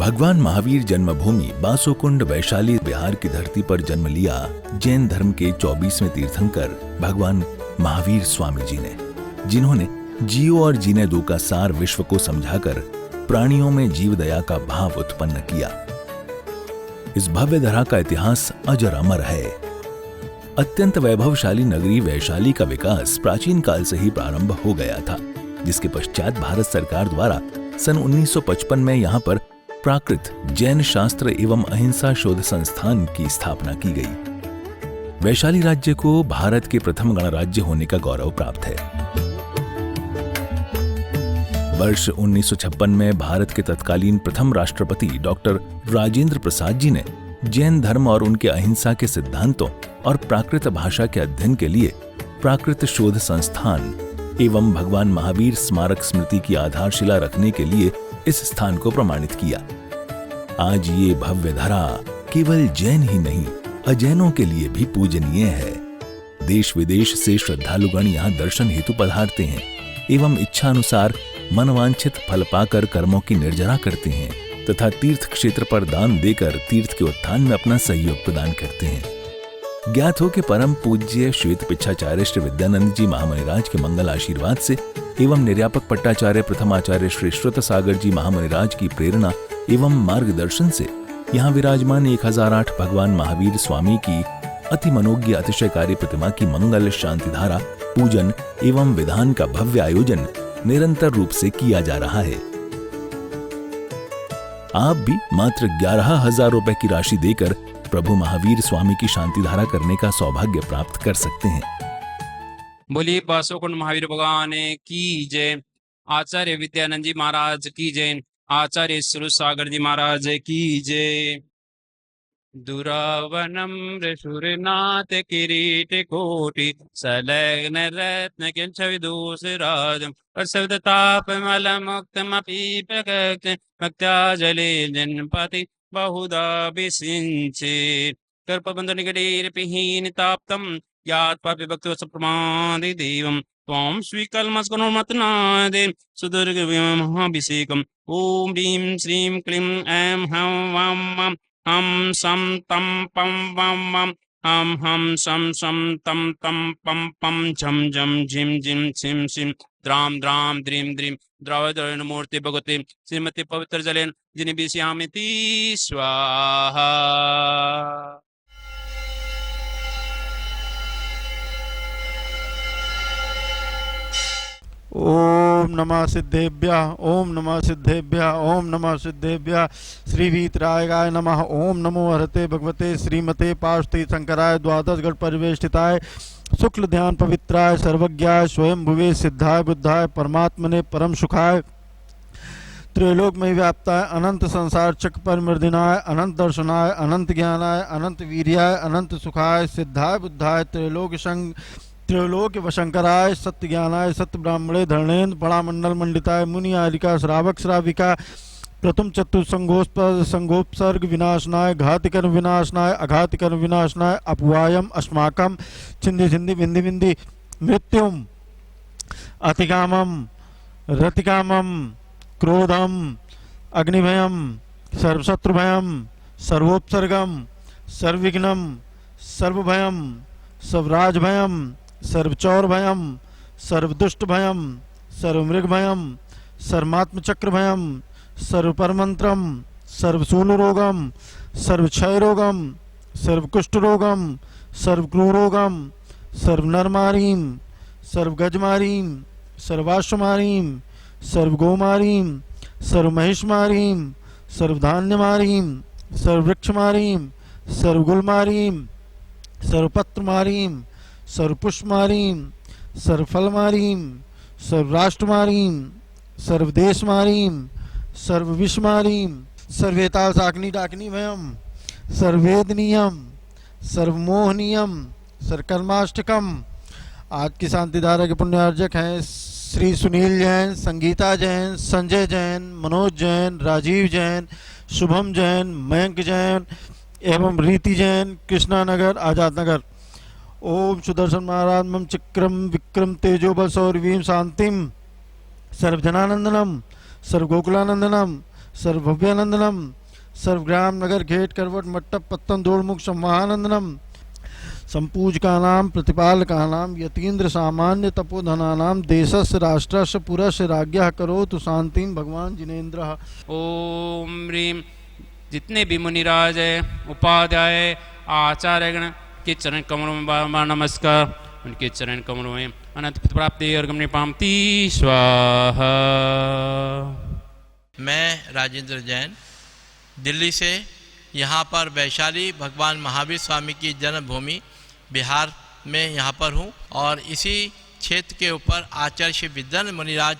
भगवान महावीर जन्मभूमि बासोकुंड वैशाली बिहार की धरती पर जन्म लिया जैन धर्म के 24वें तीर्थंकर भगवान महावीर स्वामी जी ने, जिन्होंने जियो और जीने दो का सार विश्व को समझाकर प्राणियों में जीव दया का भाव उत्पन्न किया। इस भव्य धरा का इतिहास अजर अमर है। अत्यंत वैभवशाली नगरी वैशाली का विकास प्राचीन काल से ही प्रारंभ हो गया था, जिसके पश्चात भारत सरकार द्वारा सन 1955 में यहाँ पर प्राकृत जैन शास्त्र एवं अहिंसा शोध संस्थान की स्थापना की गई। वैशाली राज्य को भारत के प्रथम गणराज्य होने का गौरव प्राप्त है। वर्ष 1956 में भारत के तत्कालीन प्रथम राष्ट्रपति डॉक्टर राजेंद्र प्रसाद जी ने जैन धर्म और उनके अहिंसा के सिद्धांतों और प्राकृत भाषा के अध्ययन के लिए प्राकृत शोध संस्थान एवं भगवान महावीर स्मारक स्मृति की आधारशिला रखने के लिए इस स्थान को प्रमाणित किया। आज ये भव्य धरा केवल जैन ही नहीं, अजैनों के लिए भी पूजनीय है। देश विदेश से श्रद्धालुगण यहाँ दर्शन हेतु पधारते हैं एवं इच्छा अनुसार मनवांछित फल पाकर कर्मों की निर्जरा करते हैं तथा तीर्थ क्षेत्र पर दान देकर तीर्थ के उत्थान में अपना सहयोग प्रदान करते हैं। ज्ञात हो कि परम पूज्य श्वेत पिच्छाचार्य श्री विद्यानंद जी महामुनिराज के मंगल आशीर्वाद से एवं निर्यापक पट्टाचार्य प्रथमाचार्य श्री श्रुत सागर जी महामुनिराज की प्रेरणा एवं मार्गदर्शन से यहाँ विराजमान 1008 भगवान महावीर स्वामी की अति मनोज्ञ अतिशयकारी प्रतिमा की मंगल शांति धारा पूजन एवं विधान का भव्य आयोजन निरंतर रूप से किया जा रहा है। आप भी मात्र 11,000 रुपए की राशि देकर प्रभु महावीर स्वामी की शांति धारा करने का सौभाग्य प्राप्त कर सकते हैं। बोलिए बासोकुंड महावीर भगवान की जय। आचार्य विद्यानंद जी महाराज की जय। आचार्य श्रुत सागर जी महाराज की जय। दुरावनम ऋषुरनाथ किरीट कोटि सलग्न रत्न किंच विदूषराजम प्रसवताप मल मुक्तमपि प्रकट भक्त्या जले जनपति बहुधा विसिंचे कर्पबंध निगडीरपिहीन ताप्तम यात पापि भक्तो सप्रमादि देवम त्वं स्वीकल्मस्कनुमतनादे सुदुर्ग महाभिषेकम ओम ह्रीं श्रीं क्लीं ऐं हं वां वां हम सम तम पम वम वम हम सम सम तम तम पम पम झम झम झिम झिम छिम छिम द्राम द्राम द्रीम द्रीम द्रवद्रयण मूर्ति भगवते श्रीमती पवित्र जलेन जिनिबिष्यामिति स्वाहा। ओम नमः सिद्धेभ्यः ओम नमः सिद्धेभ्यः ओम नमः सिद्धेभ्यः श्री वीतरागाय नमः। ओम नमो हरते भगवते श्रीमते पार्वती शंकराय द्वादश गढ़ परिवेष्टिताय शुक्ल ध्यान पवित्राय सर्वज्ञाय स्वयं भुवे सिद्धाय बुद्धाय परमात्मने परम सुखाय त्रैलोक में व्याप्ताय अनंत संसार चक्र पर मर्दिनाय अनंत दर्शनाय अनंत ज्ञानाय अनंत वीर्याय अनंत सुखाय सिद्धाय बुद्धाय त्रैलोक वशंकराय सत्य ज्ञानाय सत्य ब्राह्मणे धरणेन्द्र बड़ा मंडल मंडिताय मुनि आलिका श्रावक श्राविका प्रथम संगोपसर्ग विनाशनाय घातिकर्म विनाशनाय अघातिकर्म विनाशनाय अपवायम अस्माकम छिंदि छिंदि बिंदि बिंदि मृत्युम अतिकामम रतिकामम क्रोधम अग्निभयम सर्वशत्रुभयम सर्वोपसर्गम सर्वविघ्नम सर्वभयम सर्वराजभयम सर्वचौरभयम सर्वदुष्टभयम सर्वमृगभयम सर्वात्मचक्रभयम सर्वपरमंत्रम सर्वशूलरोगम सर्वक्षयरोगम सर्वकुष्ठरोगम सर्वक्रूरोगम सर्वनरमारीम सर्वगजमारीम सर्वाश्वमारीम सर्वगोमारीम सर्वमहिषमारीम सर्वधान्यमारीम सर्ववृक्षमारीम सर्वगुलमारीम सर्वपत्रमारीम सर्वपुष्पमारीम सर्वफलमारीम सर्वराष्ट्रमारीम सर्वदेशमारीम सर्वविषमारीम सर्वेता साग्नि डाकिनी भयम सर्वेदनीयम सर्वमोहनीयम सर्वकर्माष्टकम। आज की शांति धारा के पुण्यार्जक हैं श्री सुनील जैन, संगीता जैन, संजय जैन, मनोज जैन, राजीव जैन, शुभम जैन, मयंक जैन एवं रीति जैन, कृष्णा नगर, आजाद नगर। ओम सुदर्शन महाराज मम चक्रम विक्रम तेजोबल सौरवीम शांतिम सर्वजनानंदनम सर्वगोकुलानंदनम सर्वभव्यानंदनम सर्वग्राम नगर घेट करवट मट्टप पत्तन दौड़मुख संवाहानंदनम संपूजकानां प्रतिपालकानां यतीन्द्र सामान्य तपोधनानां देशस्य राष्ट्रस्य पुरस्य राज्ञः करोतु शांतिं भगवान जिनेन्द्रः। ओम ह्रीं। जितने भी मुनिराज है, उपाध्याय, आचार्यगण के चरण कमलों में बार नमस्कार। उनके चरण कमलों में अनंत प्राप्ति और गमने पामती स्वाहा। मैं राजेंद्र जैन दिल्ली से यहाँ पर वैशाली भगवान महावीर स्वामी की जन्मभूमि बिहार में यहाँ पर हूँ और इसी क्षेत्र के ऊपर आचार्य श्री विद्यानंद मुनिराज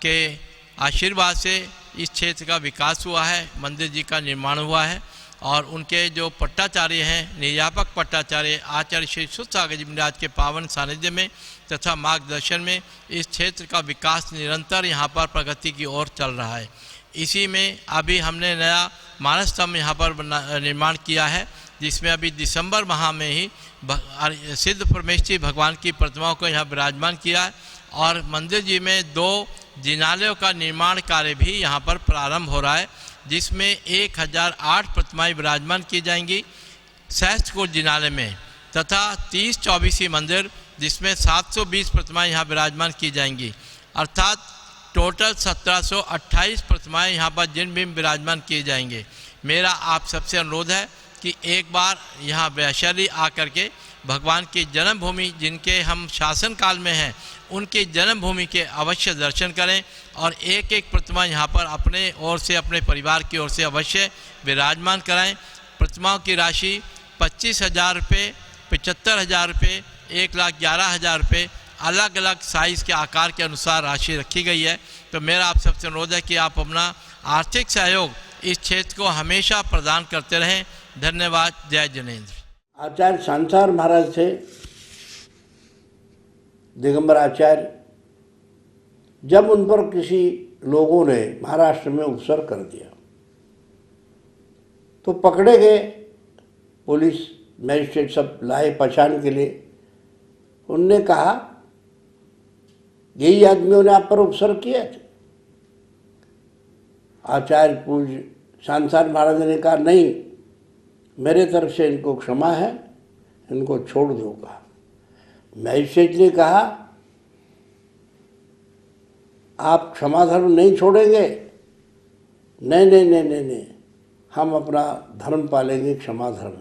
के आशीर्वाद से इस क्षेत्र का विकास हुआ है, मंदिर जी का निर्माण हुआ है और उनके जो पट्टाचार्य हैं, निर्यापक पट्टाचार्य आचार्य श्री सुसागर जी महाराज के पावन सानिध्य में तथा मार्गदर्शन में इस क्षेत्र का विकास निरंतर यहाँ पर प्रगति की ओर चल रहा है। इसी में अभी हमने नया मानस स्तंभ यहाँ पर निर्माण किया है, जिसमें अभी दिसंबर माह में ही सिद्ध परमेश्वरी भगवान की प्रतिमाओं को यहाँ विराजमान किया है और मंदिर जी में 2 जिनालयों का निर्माण कार्य भी यहाँ पर प्रारंभ हो रहा है, जिसमें 1008 प्रतिमाएं विराजमान की जाएंगी सहस्त्रकूट जिनालय में तथा 30-24 मंदिर जिसमें 720 प्रतिमाएं यहाँ विराजमान की जाएंगी, अर्थात टोटल 1728 प्रतिमाएं यहाँ पर जिन भी विराजमान किए जाएंगे। मेरा आप सबसे अनुरोध है कि एक बार यहाँ वैशाली आकर के भगवान की जन्मभूमि जिनके हम शासन काल में हैं उनकी जन्मभूमि के अवश्य दर्शन करें और एक एक प्रतिमा यहाँ पर अपने ओर से अपने परिवार की ओर से अवश्य विराजमान कराएं। प्रतिमाओं की राशि 25,000 रुपये, 75,000 रुपये, 1,11,000 रुपये अलग अलग साइज़ के आकार के अनुसार राशि रखी गई है। तो मेरा आप सबसे अनुरोध है कि आप अपना आर्थिक सहयोग इस क्षेत्र को हमेशा प्रदान करते रहें। धन्यवाद। जय जिनेन्द्र। आचार्य सांसार महाराज थे, दिगंबर आचार्य। जब उन पर किसी लोगों ने महाराष्ट्र में उपसर्ग कर दिया तो पकड़े गए, पुलिस मैजिस्ट्रेट सब लाए पहचान के लिए। उनने कहा यही आदमियों ने आप पर उपसर्ग किया थे। आचार्य पूज्य सांसार महाराज ने कहा नहीं, मेरे तरफ से इनको क्षमा है, इनको छोड़ दो। कहा मैजिस्ट्रेट ने कहा आप क्षमा धर्म नहीं छोड़ेंगे? नहीं नहीं नहीं नहीं नहीं, हम अपना धर्म पालेंगे, क्षमा धर्म।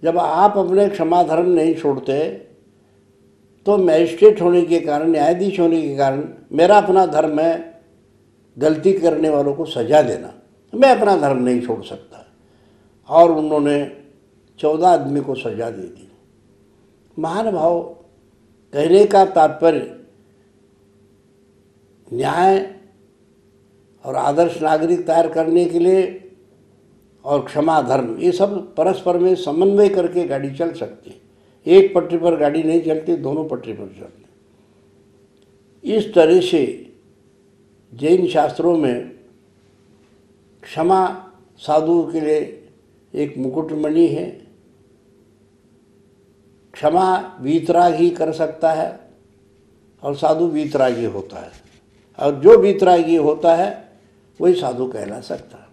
जब आप अपने क्षमा धर्म नहीं छोड़ते तो मैजिस्ट्रेट होने के कारण, न्यायाधीश होने के कारण मेरा अपना धर्म है गलती करने वालों को सजा देना, मैं अपना धर्म नहीं छोड़ सकता। और उन्होंने 14 आदमी को सजा दे दी। महानुभाव, कहने का तात्पर्य न्याय और आदर्श नागरिक तैयार करने के लिए और क्षमा धर्म, ये सब परस्पर में समन्वय करके गाड़ी चल सकती है। एक पटरी पर गाड़ी नहीं चलती, दोनों पटरी पर चलती। इस तरह से जैन शास्त्रों में क्षमा साधु के लिए एक मुकुटमणि है। क्षमा वीतरागी कर सकता है और साधु वीतरागी होता है, और जो वीतरागी होता है वही साधु कहला सकता है।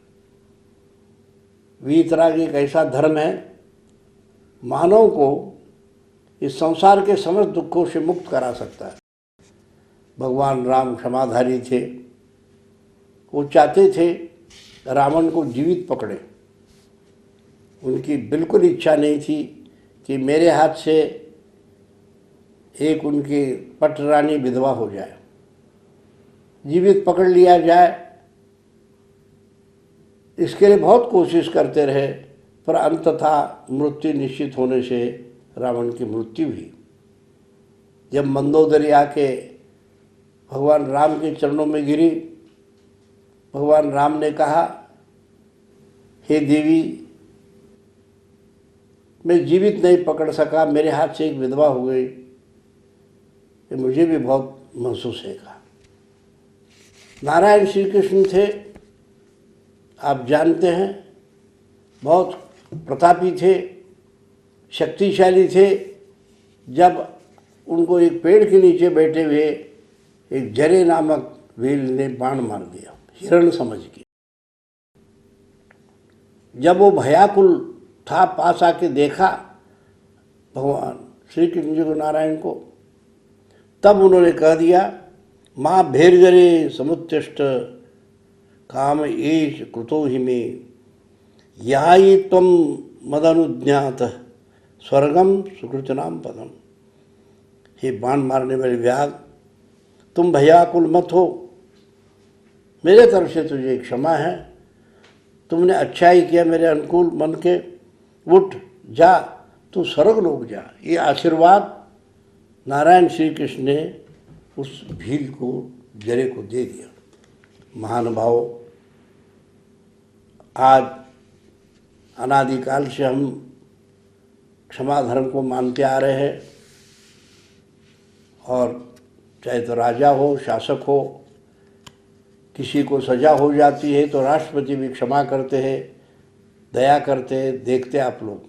वीतरागी एक ऐसा धर्म है मानव को इस संसार के समस्त दुखों से मुक्त करा सकता है। भगवान राम क्षमाधारी थे। वो चाहते थे रावण को जीवित पकड़े। उनकी बिल्कुल इच्छा नहीं थी कि मेरे हाथ से एक उनकी पटरानी विधवा हो जाए, जीवित पकड़ लिया जाए। इसके लिए बहुत कोशिश करते रहे, पर अंततः मृत्यु निश्चित होने से रावण की मृत्यु हुई। जब मंदोदरी आके भगवान राम के चरणों में गिरी, भगवान राम ने कहा, हे देवी, मैं जीवित नहीं पकड़ सका, मेरे हाथ से एक विधवा हो गई, ये मुझे भी बहुत महसूस है। कहा नारायण श्री कृष्ण थे, आप जानते हैं, बहुत प्रतापी थे, शक्तिशाली थे। जब उनको एक पेड़ के नीचे बैठे हुए एक जरे नामक व्हेल ने बाण मार दिया, हिरण समझ के। जब वो भयाकुल था, पास आके देखा भगवान श्री कृष्ण जी को, नारायण को, तब उन्होंने कह दिया, माँ भेर्जरे समुत्तिष्ठ काम एष कृतो हि मे, यायि त्वं मदनुज्ञात स्वर्गम सुकृतनाम पदम। हे बाण मारने वाले व्याघ, तुम भयाकुल मत हो, मेरे तरफ से तुझे क्षमा है, तुमने अच्छा ही किया मेरे अनुकूल मन के, उठ जा, तू स्वर्ग लोक जा। ये आशीर्वाद नारायण श्री कृष्ण ने उस भील को, जरे को दे दिया। महानुभाव, आज अनादिकाल से हम क्षमा धर्म को मानते आ रहे हैं, और चाहे तो राजा हो, शासक हो, किसी को सजा हो जाती है तो राष्ट्रपति भी क्षमा करते हैं, दया करते हैं। देखते आप लोग,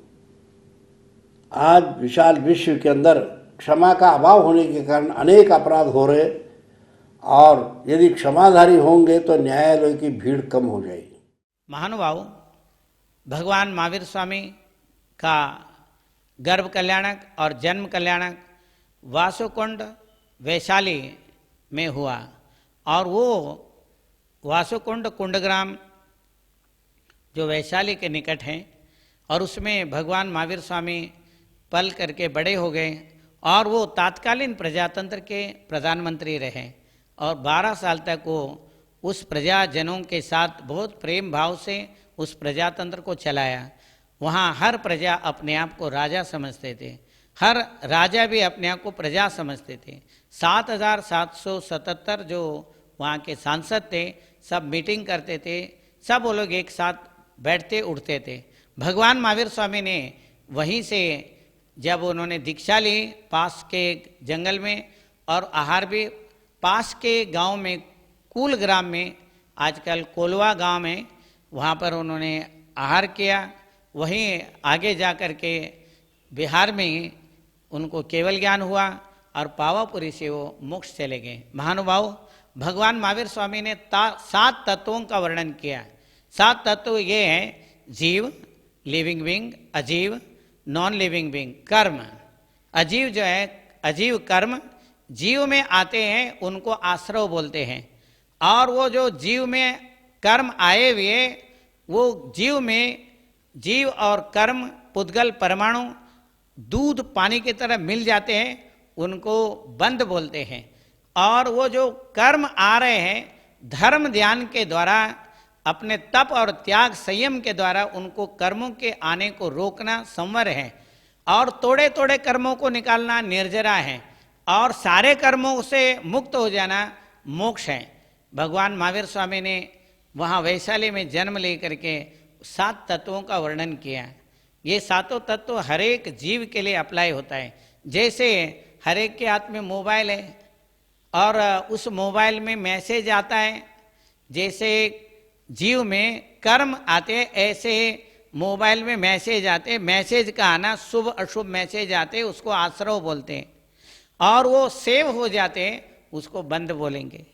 आज विशाल विश्व के अंदर क्षमा का अभाव होने के कारण अनेक अपराध हो रहे, और यदि क्षमाधारी होंगे तो न्यायालय की भीड़ कम हो जाएगी। महानुभाव, भगवान महावीर स्वामी का गर्भ कल्याणक और जन्म कल्याणक वासुकुंड वैशाली में हुआ, और वो वासुकुंड कुंडग्राम जो वैशाली के निकट हैं, और उसमें भगवान महावीर स्वामी पल करके बड़े हो गए, और वो तात्कालीन प्रजातंत्र के प्रधानमंत्री रहे, और 12 साल तक वो उस प्रजाजनों के साथ बहुत प्रेम भाव से उस प्रजातंत्र को चलाया। वहाँ हर प्रजा अपने आप को राजा समझते थे, हर राजा भी अपने आप को प्रजा समझते थे। 7,777 जो वहाँ के सांसद थे, सब मीटिंग करते थे, सब वो लोग एक साथ बैठते उठते थे। भगवान महावीर स्वामी ने वहीं से जब उन्होंने दीक्षा ली पास के जंगल में, और आहार भी पास के गांव में, कुल ग्राम में, आजकल कोलवा गांव में, वहाँ पर उन्होंने आहार किया। वहीं आगे जा कर के बिहार में उनको केवल ज्ञान हुआ, और पावापुरी से वो मोक्ष चले गए। महानुभाव, भगवान महावीर स्वामी ने 7 तत्वों का वर्णन किया। 7 तत्व ये हैं: जीव, लिविंग बीइंग, अजीव, नॉन लिविंग बीइंग, कर्म। अजीव जो है, अजीव कर्म जीव में आते हैं, उनको आश्रव बोलते हैं। और वो जो जीव में कर्म आए हुए, वो जीव में जीव और कर्म पुद्गल परमाणु दूध पानी की तरह मिल जाते हैं, उनको बंध बोलते हैं। और वो जो कर्म आ रहे हैं, धर्म ध्यान के द्वारा, अपने तप और त्याग संयम के द्वारा उनको कर्मों के आने को रोकना संवर है, और तोड़े तोड़े कर्मों को निकालना निर्जरा है, और सारे कर्मों से मुक्त हो जाना मोक्ष है। भगवान महावीर स्वामी ने वहाँ वैशाली में जन्म लेकर के 7 तत्वों का वर्णन किया। ये 7 तत्व हर एक जीव के लिए अप्लाई होता है। जैसे हर एक के हाथ में मोबाइल है, और उस मोबाइल में मैसेज आता है, जैसे जीव में कर्म आते हैं, ऐसे मोबाइल में मैसेज आते हैं। मैसेज का आना, शुभ अशुभ मैसेज आते हैं, उसको आश्रव बोलते हैं। और वो सेव हो जाते हैं, उसको बंद बोलेंगे।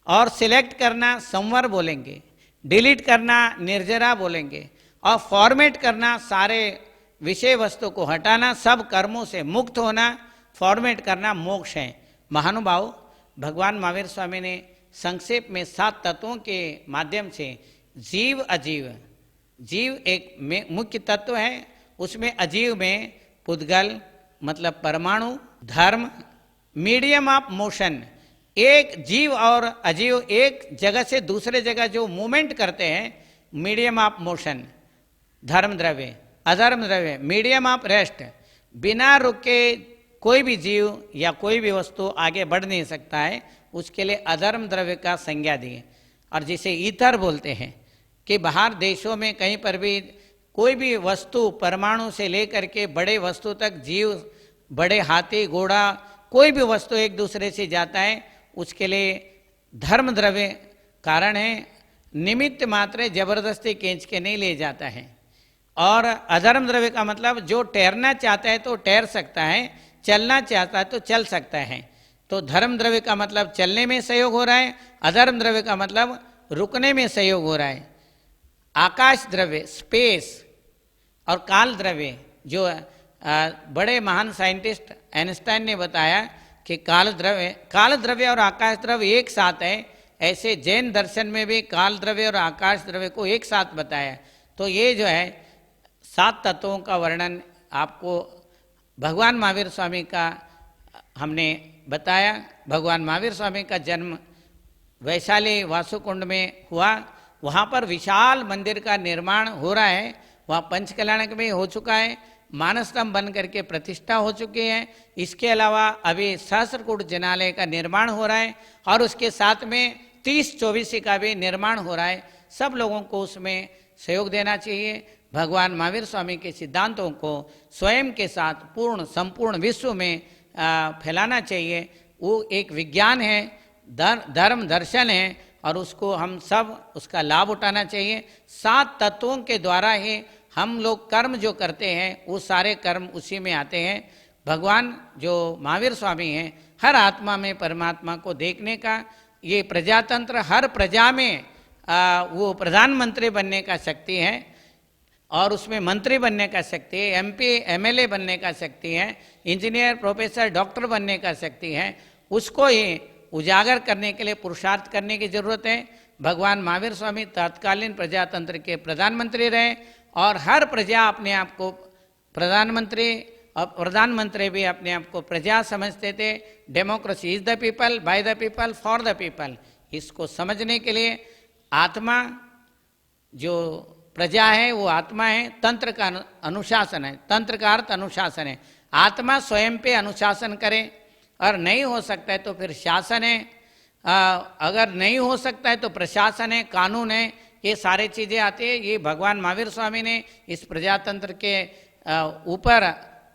और सिलेक्ट करना संवर बोलेंगे, डिलीट करना निर्जरा बोलेंगे, और फॉर्मेट करना सारे विषय वस्तु को हटाना, सब कर्मों से मुक्त होना, फॉर्मेट करना मोक्ष है। महानुभाव, भगवान महावीर स्वामी ने संक्षेप में 7 तत्वों के माध्यम से जीव अजीव, जीव एक मुख्य तत्व है, उसमें अजीव में पुद्गल मतलब परमाणु, धर्म, मीडियम ऑफ मोशन, एक जीव और अजीव एक जगह से दूसरे जगह जो मूवमेंट करते हैं, मीडियम ऑफ मोशन, धर्म द्रव्य, अधर्म द्रव्य, मीडियम ऑफ रेस्ट। बिना रुके कोई भी जीव या कोई भी वस्तु आगे बढ़ नहीं सकता है, उसके लिए अधर्म द्रव्य का संज्ञा दिए। और जिसे ईथर बोलते हैं कि बाहर देशों में कहीं पर भी कोई भी वस्तु परमाणु से लेकर के बड़े वस्तु तक, जीव, बड़े हाथी, घोड़ा, कोई भी वस्तु एक दूसरे से जाता है, उसके लिए धर्म द्रव्य कारण है। निमित्त मात्र जबरदस्ती खींच के नहीं ले जाता है। और अधर्म द्रव्य का मतलब जो तैरना चाहता है तो तैर सकता है, चलना चाहता है तो चल सकता है। तो धर्म द्रव्य का मतलब चलने में सहयोग हो रहा है, अधर्म द्रव्य का मतलब रुकने में सहयोग हो रहा है। आकाश द्रव्य स्पेस और काल द्रव्य, जो बड़े महान साइंटिस्ट आइंस्टाइन ने बताया कि काल द्रव्य और आकाश द्रव्य एक साथ है। ऐसे जैन दर्शन में भी काल द्रव्य और आकाश द्रव्य को एक साथ बताया। तो ये जो है 7 तत्वों का वर्णन आपको भगवान महावीर स्वामी का हमने बताया। भगवान महावीर स्वामी का जन्म वैशाली वासुकुंड में हुआ। वहाँ पर विशाल मंदिर का निर्माण हो रहा है। वहाँ पंचकल्याणक में हो चुका है, मानसतम बन करके प्रतिष्ठा हो चुकी है। इसके अलावा अभी सहस्त्रकूट जनालय का निर्माण हो रहा है और उसके साथ में 30-24 का भी निर्माण हो रहा है। सब लोगों को उसमें सहयोग देना चाहिए। भगवान महावीर स्वामी के सिद्धांतों को स्वयं के साथ पूर्ण संपूर्ण विश्व में फैलाना चाहिए। वो एक विज्ञान है, धर्म दर्शन है और उसको हम सब उसका लाभ उठाना चाहिए। 7 तत्वों के द्वारा ही हम लोग कर्म जो करते हैं वो सारे कर्म उसी में आते हैं। भगवान जो महावीर स्वामी हैं, हर आत्मा में परमात्मा को देखने का ये प्रजातंत्र, हर प्रजा में वो प्रधानमंत्री बनने का शक्ति है और उसमें मंत्री बनने का शक्ति है, MP MLA बनने का शक्ति है, इंजीनियर प्रोफेसर डॉक्टर बनने का शक्ति है। उसको ही उजागर करने के लिए पुरुषार्थ करने की जरूरत है। भगवान महावीर स्वामी तत्कालीन प्रजातंत्र के प्रधानमंत्री रहे और हर प्रजा अपने आप को प्रधानमंत्री और प्रधानमंत्री भी अपने आप को प्रजा समझते थे। Democracy is the people, by the people, for the people. इसको समझने के लिए आत्मा जो प्रजा है वो आत्मा है, तंत्र का अनुशासन है। तंत्र का अर्थ अनुशासन है। आत्मा स्वयं पे अनुशासन करे और नहीं हो सकता है तो फिर शासन है, अगर नहीं हो सकता है तो प्रशासन है, कानून है। ये सारी चीज़ें आती है। ये भगवान महावीर स्वामी ने इस प्रजातंत्र के ऊपर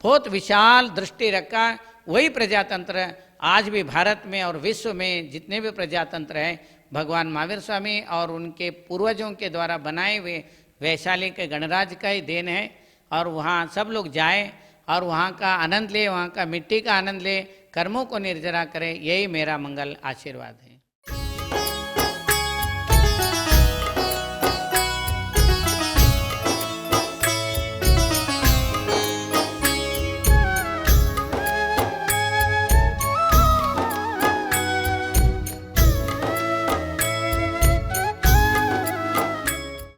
बहुत विशाल दृष्टि रखा। वही प्रजातंत्र आज भी भारत में और विश्व में जितने भी प्रजातंत्र हैं भगवान महावीर स्वामी और उनके पूर्वजों के द्वारा बनाए हुए वैशाली के गणराज्य का ही देन है। और वहाँ सब लोग जाएं और वहाँ का आनंद ले, वहाँ का मिट्टी का आनंद ले, कर्मों को निर्जरा करें। यही मेरा मंगल आशीर्वाद है।